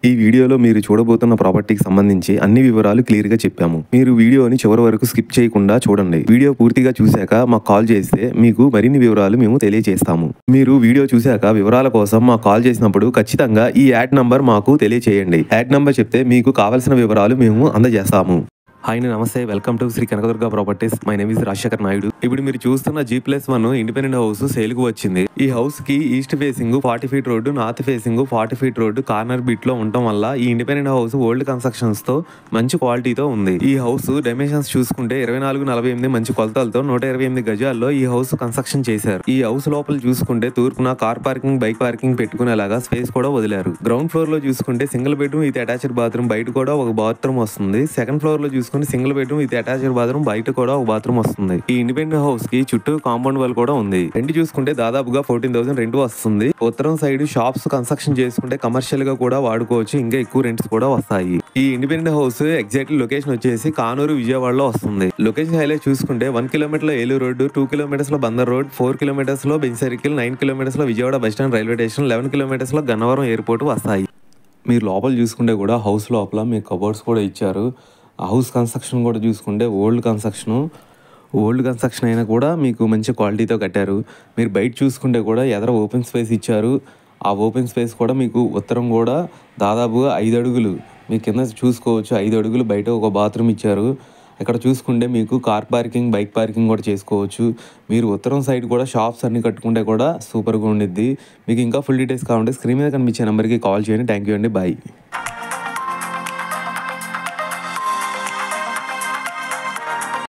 ఈ వీడియోలో మీరు చూడబోతున్న ప్రాపర్టీకి సంబంధించి అన్ని వివరాలు క్లియర్గా చెప్పాము. మీరు వీడియోని చివరి వరకు స్కిప్ చేయకుండా చూడండి. వీడియో పూర్తిగా చూశాక మాకు కాల్ చేస్తే మీకు మరిన్ని వివరాలు మేము తెలియజేస్తాము. మీరు వీడియో చూశాక వివరాల కోసం మాకు కాల్ చేసినప్పుడు ఖచ్చితంగా ఈ యాడ్ నంబర్ మాకు తెలియచేయండి. యాడ్ నంబర్ చెప్తే మీకు కావాల్సిన వివరాలు మేము అందజేస్తాము. హాయ్, నమస్తే. Welcome to Shri Kanakadurga properties. My name is Rajasekhar Naidu. ఇప్పుడు మీరు చూస్తున్న G+1 ఇండిపెండెంట్ హౌస్ సేల్కు వచ్చింది. ఈ హౌస్ కి east facing 40 feet road, north facing 40 feet road corner bit లో ఉండటం వల్ల ఈ ఇండిపెండెంట్ హౌస్ ఓల్డ్ కన్స్ట్రక్షన్స్ తో మంచి క్వాలిటీతో ఉంది. ఈ హౌస్ డైమెన్షన్స్ చూసుకుంటే 24/48 మంచి కొలతలతో 128 గజాల్లో ఈ హౌస్ కన్స్ట్రక్షన్ చేశారు. ఈ హౌస్ లోపల చూసుకుంటే తూర్పున కార్ పార్కింగ్, బైక్ పార్కింగ్ పెట్టుకునేలాగా స్పేస్ కూడా వదిలారు. గ్రౌండ్ ఫ్లోర్ లో చూసుకుంటే single bedroom with attached bathroom, బయట కూడా ఒక బాత్రూమ్ వస్తుంది. సెకండ్ ఫ్లోర్ లో చూసుకుంటే single bedroom with attached bathroom, బయట కూడా ఒక బాత్రూమ్ వస్తుంది. ఈ ఇండిపెండెంట్ హౌస్ కి చుట్టూ కాంపౌండ్ వాల్ కూడా ఉంది. రెంట్ చూసుకుంటే దాదాపుగా 14,000 రెంట్ వస్తుంది. ఉత్తరం సైడ్ షాప్స్ కన్స్ట్రక్షన్ చేసుకుంటే కమర్షియల్ గా కూడా వాడుకోవచ్చు. ఇంకా ఎక్కువ రెంట్స్ కూడా వస్తాయి. ఈ ఇండిపెండెంట్ హౌస్ ఎగ్జాక్ట్ లొకేషన్ వచ్చేసి కానూరు, విజయవాడలో వస్తుంది. లొకేషన్ హైలైట్ చూసుకుంటే 1 కిలోమీటర్ లో ఏలూరు రోడ్డు, 2 కిలోమీటర్స్ లో బందర్ రోడ్, 4 కిలోమీటర్స్ లో బెంచ్ సర్కిల్, 9 కిలోమీటర్స్ లో Vijayawada bus stand railway station, 11 kilometres లో గన్నవరం ఎయిర్పోర్ట్ వస్తాయి. మీరు లోపల చూసుకుంటే కూడా హౌస్ లోపల మీకు కబోర్డ్స్ కూడా ఇచ్చారు. హౌస్ కన్స్ట్రక్షన్ కూడా చూసుకుంటే ఓల్డ్ కన్స్ట్రక్షన్ అయినా కూడా మీకు మంచి క్వాలిటీతో కట్టారు. మీరు బయట చూసుకుంటే కూడా ఎదర ఓపెన్ స్పేస్ ఇచ్చారు. ఆ ఓపెన్ స్పేస్ కూడా మీకు ఉత్తరం కూడా దాదాపుగా 5 అడుగులు మీ కింద చూసుకోవచ్చు. 5 అడుగులు బయట ఒక బాత్రూమ్ ఇచ్చారు. ఇక్కడ చూసుకుంటే మీకు కార్ పార్కింగ్, బైక్ పార్కింగ్ కూడా చేసుకోవచ్చు. మీరు ఉత్తరం సైడ్ కూడా షాప్స్ అన్ని కట్టుకుంటే కూడా సూపర్గా ఉండిద్ది. మీకు ఇంకా ఫుల్ డీటెయిల్స్ కావాలంటే స్క్రీన్ మీద కనిపించే నెంబర్కి కాల్ చేయండి. థ్యాంక్ యూ అండి. బాయ్.